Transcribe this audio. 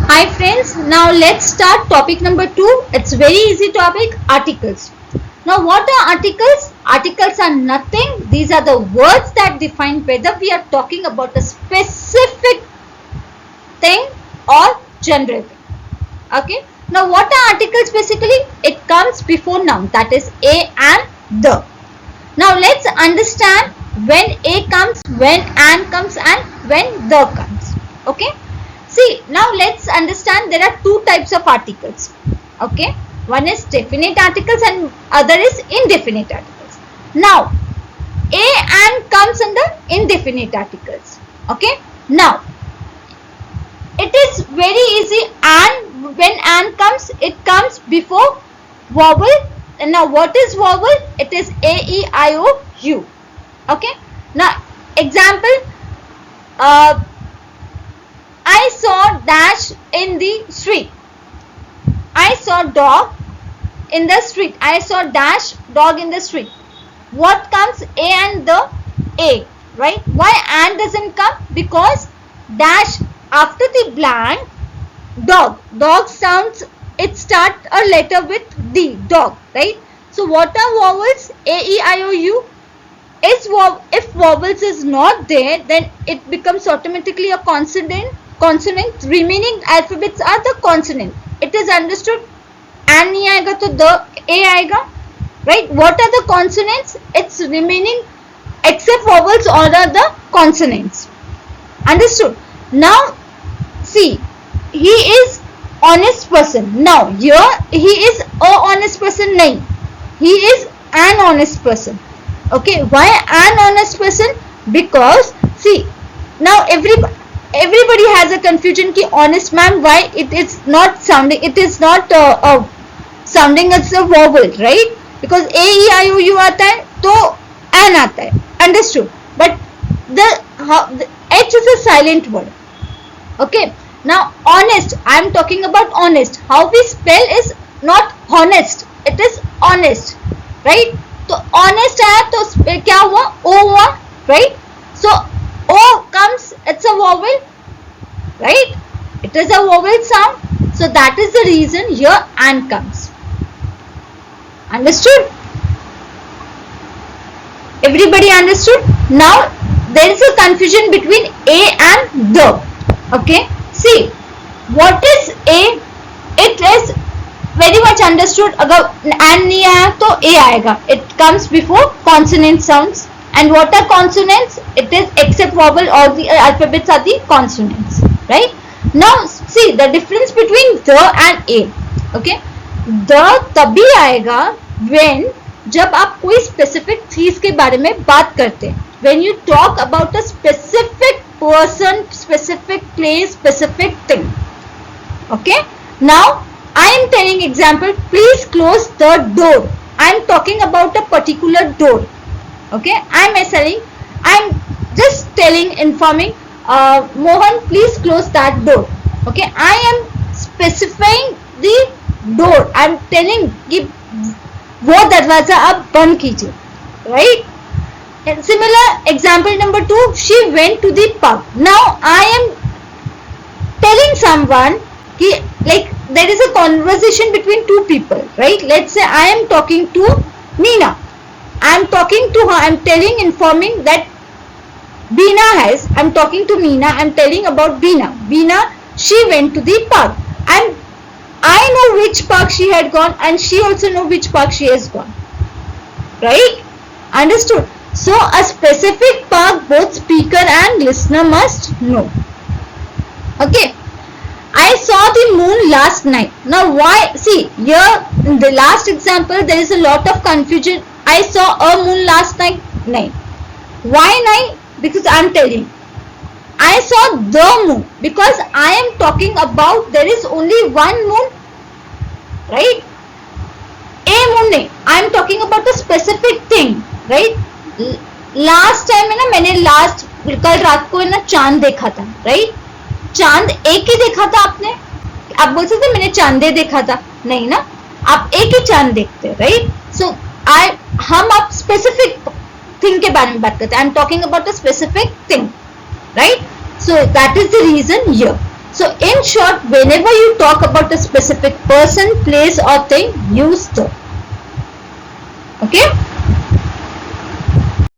Hi friends, now let's start topic number 2. It's very easy topic, articles. Now what are articles? Articles are nothing. These are the words that define whether we are talking about a specific thing or general thing. Okay. Now what are articles basically? It comes before noun, that is a and the. Now let's understand when a comes, when and comes and when the comes. Okay. See, now let's understand there are two types of articles. Okay. One is definite articles and other is indefinite articles. Now, a and comes under indefinite articles. Okay. Now, it is very easy, and when and comes, it comes before vowel. And now what is vowel? It is A, E, I, O, U. Okay. Now, example, I saw dash in the street. I saw dog in the street. I saw dash dog in the street. What comes? A and the A, right? Why and doesn't come? Because dash after the blank dog. Dog sounds, it starts a letter with D, dog, right? So what are vowels? A, E, I, O, U. If vowels is not there, then it becomes automatically a consonant. Remaining alphabets are the consonant. It is understood. And nahi aayega to the A aayega, right? What are the consonants? It's remaining except vowels or are the consonants. Understood? Now see, he is honest person. Now here he is a honest person. Nahi, he is an honest person. Okay, why an honest person? Because see, now everybody has a confusion ki honest ma'am, why it is not sounding, it is not sounding as a vowel, right? Because A, E, I, O, U aata hai, to an aata hai. Understood? But the H is a silent word. Okay. Now honest, I am talking about honest. How we spell is not honest, it is honest, right? तो honest है तो क्या हुआ? O हुआ, right? So O comes, it's a vowel, right? It is a vowel sound. So that is the reason here and comes. Understood? Everybody understood? Now there is a confusion between A and the. Okay. See, what is A? It is very much understood. अगर and नहीं आया तो A आएगा. It comes before consonant sounds. And what are consonants? It is except vowel, all the alphabets are the consonants, right? Now see the difference between the and A. Okay, the तभी आएगा when जब आप कोई specific चीज के बारे में बात करते हैं. When you talk about a specific person, specific place, specific thing. Okay. Now I am telling example. Please close the door. I am talking about a particular door. Okay, I am just telling, informing, Mohan, please close that door. Okay, I am specifying the door. I am telling कि वो दरवाजा आप बंद कीजिए, right? And similar example number 2, she went to the pub. Now I am telling someone कि like there is a conversation between two people, right? Let's say I am talking to Meena. I am talking to her, I am telling, informing that Beena has, I am talking to Meena, I am telling about Beena. Beena, she went to the park. And I know which park she had gone and she also know which park she has gone. Right? Understood? So, a specific park both speaker and listener must know. Okay. I saw the moon last night. Now why? See, here in the last example there is a lot of confusion. I saw a moon last night. Nahi. Why nahi? Because I am telling. I saw the moon because I am talking about there is only one moon, right? A moon nahi. I am talking about a specific thing, right? Last time है ना, मैंने कल रात को है ना चांद देखा था, right? चांद एक ही देखा था आपने? आप बोल सकते मैंने चांदे देखा था? नहीं ना, आप एक ही चांद देखते, राइट? सो हम आप स्पेसिफिक थिंग के बारे में बात करते हैं. I am talking about a specific thing, right? So that is the reason here. So in short, whenever you talk about a specific person, place or thing, use the. Okay.